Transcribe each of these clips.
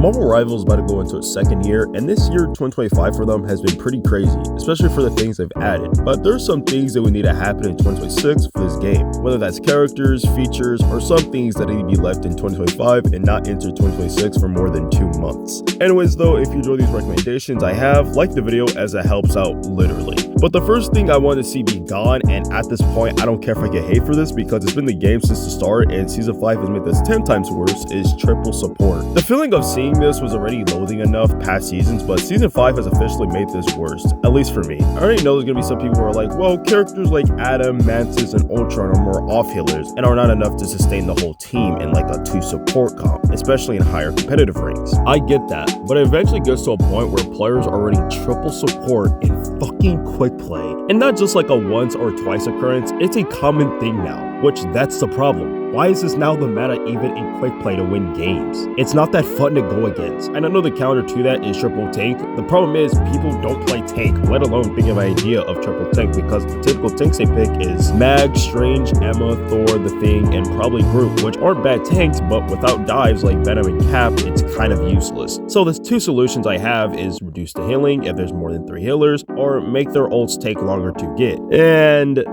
Marvel Rivals is about to go into its second year, and this year 2025 for them has been pretty crazy, especially for the things they've added. But there's some things that would need to happen in 2026 for this game, whether that's characters, features, or some things that need to be left in 2025 and not enter 2026 for more than 2 months. Anyways though, if you enjoy these recommendations I have, like the video as it helps out literally. But the first thing I want to see be gone, and at this point I don't care if I get hate for this because it's been the game since the start and Season 5 has made this 10 times worse, is triple support. The feeling of seeing this was already loathing enough past seasons, but Season 5 has officially made this worst, at least for me. I already know there's gonna be some people who are like, well, characters like Adam, Mantis, and Ultron are more off-healers and are not enough to sustain the whole team in like a 2 support comp, especially in higher competitive ranks. I get that, but it eventually gets to a point where players are running triple support in fucking quick play. And not just like a once or twice occurrence, it's a common thing now, which that's the problem. Why is this now the meta even in quick play to win games? It's not that fun to go against. And I know the counter to that is triple tank. The problem is people don't play tank, let alone think of an idea of triple tank, because the typical tanks they pick is Mag, Strange, Emma, Thor, The Thing, and probably Groot, which aren't bad tanks, but without dives like Venom and Cap, it's kind of useless. So the 2 solutions I have is reduce the healing if there's more than 3 healers, or make their ults take longer to get. And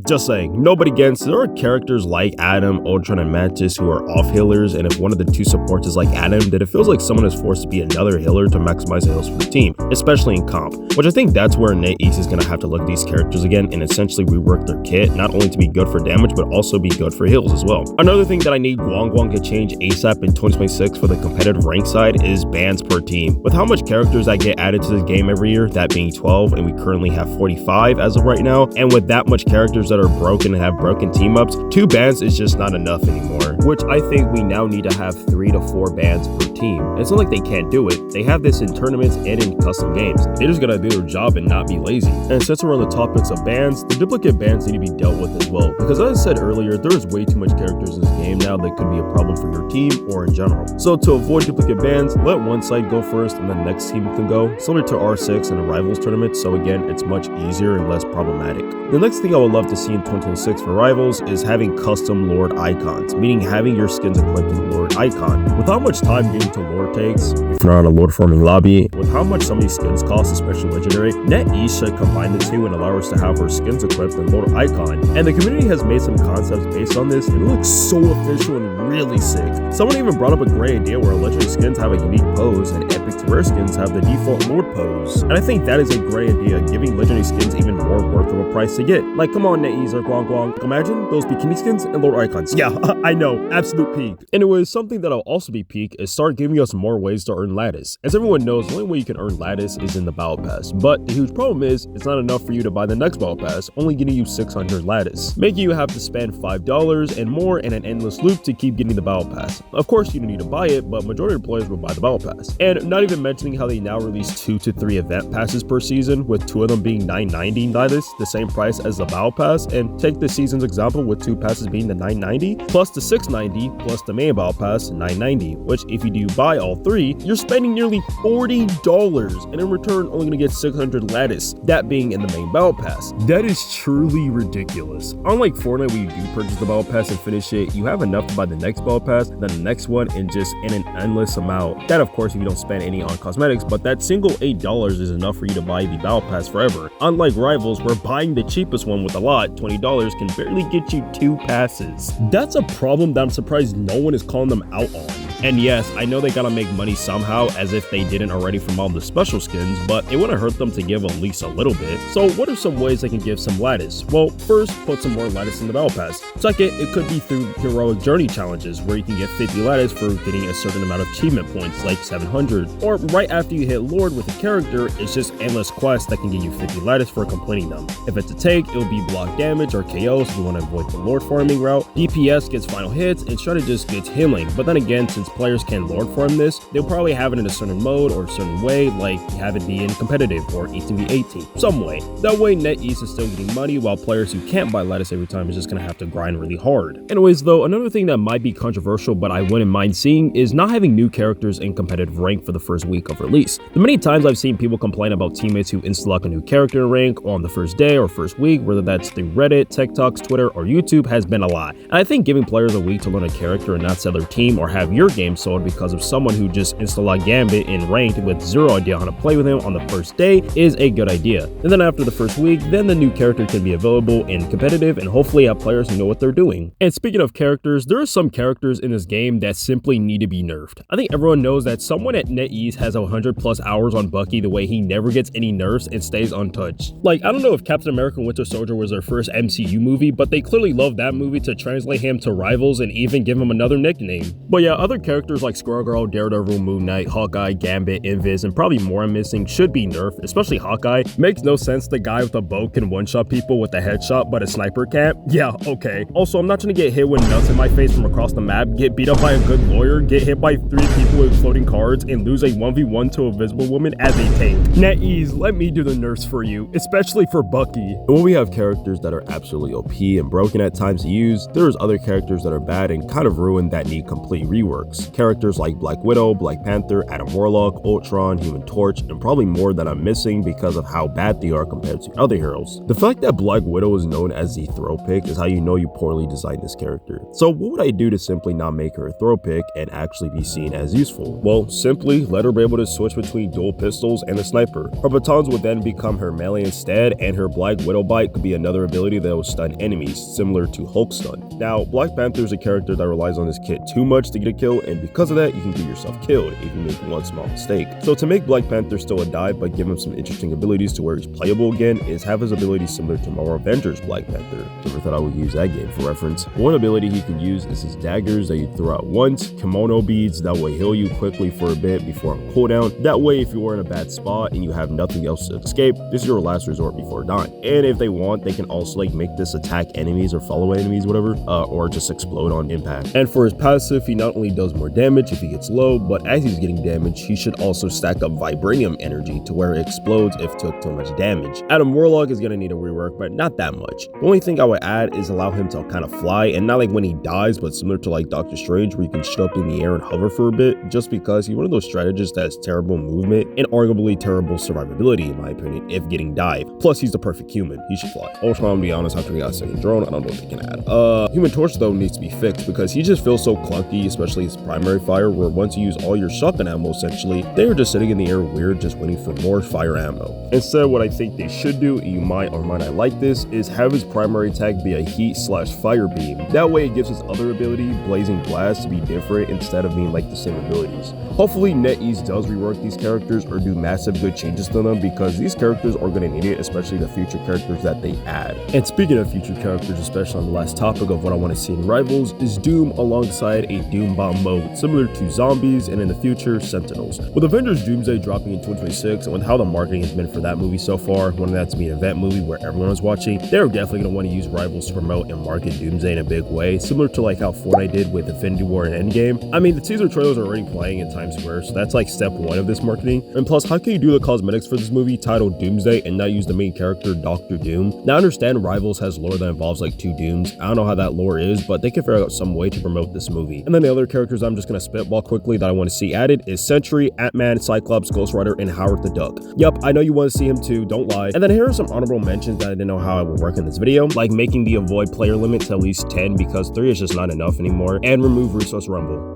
just saying, nobody against, there are characters like Adam, Ultron, and Mantis who are off healers, and if one of the 2 supports is like Adam, then it feels like someone is forced to be another healer to maximize the heals for the team, especially in comp, which I think that's where NetEase is going to have to look at these characters again and essentially rework their kit, not only to be good for damage, but also be good for heals as well. Another thing that I need Guang to change ASAP in 2026 for the competitive rank side is bans per team. With how much characters that get added to this game every year, that being 12, and we currently have 45 as of right now, and with that much characters that are broken and have broken team ups, 2 bans is just not enough anymore, which I think we now need to have 3 to 4 bans per team. It's not like they can't do it. They have this in tournaments and in custom games. They're just gonna do their job and not be lazy. And since we're on the topics of bans, the duplicate bans need to be dealt with as well, because as I said earlier, there's way too much characters in this game now that could be a problem for your team or in general. So to avoid duplicate bans, let one side go first and the next team can go, similar to R6 and a Rivals tournament, so again, it's much easier and less problematic. The next thing I would love to see in 2026 for Rivals is having custom Lord icons, meaning having your skins equipped in the Lord icon. With how much time getting to Lord takes, if you're not on a Lord farming lobby, with how much some of these skins cost, especially legendary, NetEase should combine the 2 and allow us to have our skins equipped in Lord icon. And the community has made some concepts based on this, and it looks so official and really sick. Someone even brought up a great idea where legendary skins have a unique pose and epic to rare skins have the default Lord pose. And I think that is a great idea, giving legendary skins even more worth of a price to get. Like, come on, NetEase or Guang. Imagine those bikini skins and Lord icons. Yeah, I know, absolute peak. Anyways, something that'll also be peak is start giving us more ways to earn lattice. As everyone knows, the only way you can earn lattice is in the battle pass. But the huge problem is, it's not enough for you to buy the next battle pass, only getting you 600 lattice, making you have to spend $5 and more in an endless loop to keep getting the battle pass. Of course, you don't need to buy it, but majority of players will buy the battle pass. And not even mentioning how they now release 2 to 3 event passes per season, with 2 of them being $9.90 lattice, the same price as the battle pass. And take this season's example with 2 passes being the $9.90 plus the $6.90 plus the main battle pass $9.90, which if you do buy all 3, you're spending nearly $40 and in return only gonna get 600 lattice, that being in the main battle pass. That is truly ridiculous. Unlike Fortnite where you do purchase the battle pass and finish it, you have enough to buy the next battle pass, then the next one, and just in an endless amount. That of course if you don't spend any on cosmetics, but that single $8 is enough for you to buy the battle pass forever. Unlike Rivals where buying the cheapest one with a lot, $20, can barely get you 2 passes. That's a problem that I'm surprised no one is calling them out on. And yes, I know they gotta make money somehow, as if they didn't already from all the special skins, but it wouldn't hurt them to give at least a little bit. So what are some ways they can give some lattice? Well, first, put some more lattice in the battle pass. Second, it could be through heroic journey challenges, where you can get 50 lattice for getting a certain amount of achievement points, like 700. Or right after you hit Lord with a character, it's just endless quests that can get you 50 lattice for completing them. If it's a take, it'll be block damage or KO, so you want to avoid the Lord farming route. DPS gets final hits, and strategist gets healing. But then again, since players can Lord farm this, they'll probably have it in a certain mode or a certain way, like have it be in competitive or 18v18, some way. That way NetEase is still getting money, while players who can't buy lattice every time is just gonna have to grind really hard. Anyways though, another thing that might be controversial but I wouldn't mind seeing is not having new characters in competitive rank for the first week of release. The many times I've seen people complain about teammates who insta-lock a new character in rank on the first day or first week, whether that's through Reddit, TikToks, Twitter, or YouTube, has been a lot. And I think giving players a week to learn a character and not sell their team or have your game sold because of someone who just installed Gambit in ranked with zero idea how to play with him on the first day is a good idea. And then after the first week, then the new character can be available in competitive and hopefully have players who know what they're doing. And speaking of characters, there are some characters in this game that simply need to be nerfed. I think everyone knows that someone at NetEase has 100+ hours on Bucky the way he never gets any nerfs and stays untouched. Like, I don't know if Captain America Winter Soldier was their first MCU movie, but they clearly loved that movie to translate him to Rivals and even give him another nickname. But yeah, other characters like Squirrel Girl, Daredevil, Moon Knight, Hawkeye, Gambit, Invis, and probably more I'm missing should be nerfed, especially Hawkeye. Makes no sense the guy with a bow can one-shot people with a headshot, but a sniper can't. Yeah, okay. Also, I'm not trying to get hit with nuts in my face from across the map, get beat up by a good lawyer, get hit by 3 people with floating cards, and lose a 1v1 to a visible woman as a tank. NetEase, let me do the nerfs for you, especially for Bucky. And when we have characters that are absolutely OP and broken at times to use, there's other characters that are bad and kind of ruined that need complete reworks. Characters like Black Widow, Black Panther, Adam Warlock, Ultron, Human Torch, and probably more that I'm missing because of how bad they are compared to other heroes. The fact that Black Widow is known as the throw pick is how you know you poorly designed this character. So what would I do to simply not make her a throw pick and actually be seen as useful? Well, simply let her be able to switch between dual pistols and a sniper. Her batons would then become her melee instead, and her Black Widow bite could be another ability that will stun enemies, similar to Hulk stun. Now, Black Panther is a character that relies on his kit too much to get a kill, and because of that, you can get yourself killed if you make one small mistake. So to make Black Panther still a dive but give him some interesting abilities to where he's playable again is have his abilities similar to Marvel Avengers Black Panther. Never thought I would use that game for reference. One ability he can use is his daggers that you throw out once, kimono beads that will heal you quickly for a bit before on cooldown. That way, if you are in a bad spot and you have nothing else to escape, this is your last resort before dying. And if they want, they can also like make this attack enemies or follow enemies, whatever, or just explode on impact. And for his passive, he not only does more damage if he gets low, but as he's getting damage, he should also stack up vibranium energy to where it explodes if took too much damage. Adam Warlock is gonna need a rework, but not that much. The only thing I would add is allow him to kind of fly, and not like when he dies, but similar to like Doctor Strange where you can shoot up in the air and hover for a bit, just because he's one of those strategists that has terrible movement and arguably terrible survivability in my opinion if getting dive. Plus he's the perfect human, he should fly. Ultron, to be honest, after he got a second drone, I don't know what they can add. Human Torch though needs to be fixed because he just feels so clunky, especially his primary fire, where once you use all your shotgun ammo essentially, they are just sitting in the air weird, just waiting for more fire ammo. Instead, what I think they should do, and you might or might not like this, is have his primary attack be a heat/fire beam. That way it gives his other ability, Blazing Blast, to be different instead of being like the same abilities. Hopefully NetEase does rework these characters or do massive good changes to them because these characters are going to need it, especially the future characters that they add. And speaking of future characters, especially on the last topic of what I want to see in Rivals, is Doom alongside a Doom Bomb mode, similar to Zombies and in the future, Sentinels. With Avengers Doomsday dropping in 2026 and with how the marketing has been for that movie so far, wanting that to be an event movie where everyone is watching, they're definitely going to want to use Rivals to promote and market Doomsday in a big way, similar to like how Fortnite did with Infinity War and Endgame. I mean, the teaser trailers are already playing in Times Square, so that's like step 1 of this marketing. And plus, how can you do the cosmetics for this movie titled Doomsday and not use the main character Doctor Doom? Now I understand Rivals has lore that involves like 2 Dooms. I don't know how that lore is, but they can figure out some way to promote this movie. And then the other characters I'm just gonna spitball quickly that I want to see added is Sentry, Ant-Man, Cyclops, Ghost Rider, and Howard the Duck. Yup, I know you want to see him too, don't lie. And then here are some honorable mentions that I didn't know how I would work in this video, like making the avoid player limit to at least 10 because 3 is just not enough anymore, and remove Resource Rumble.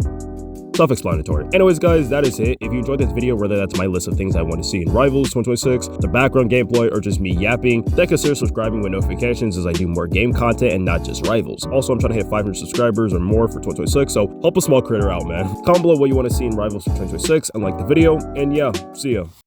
Self-explanatory. Anyways guys, that is it. If you enjoyed this video, whether that's my list of things I want to see in Rivals 2026, the background gameplay, or just me yapping, then consider subscribing with notifications as I do more game content and not just Rivals. Also, I'm trying to hit 500 subscribers or more for 2026, so help a small creator out, man. Comment below what you want to see in Rivals for 2026 and like the video, and yeah, see ya.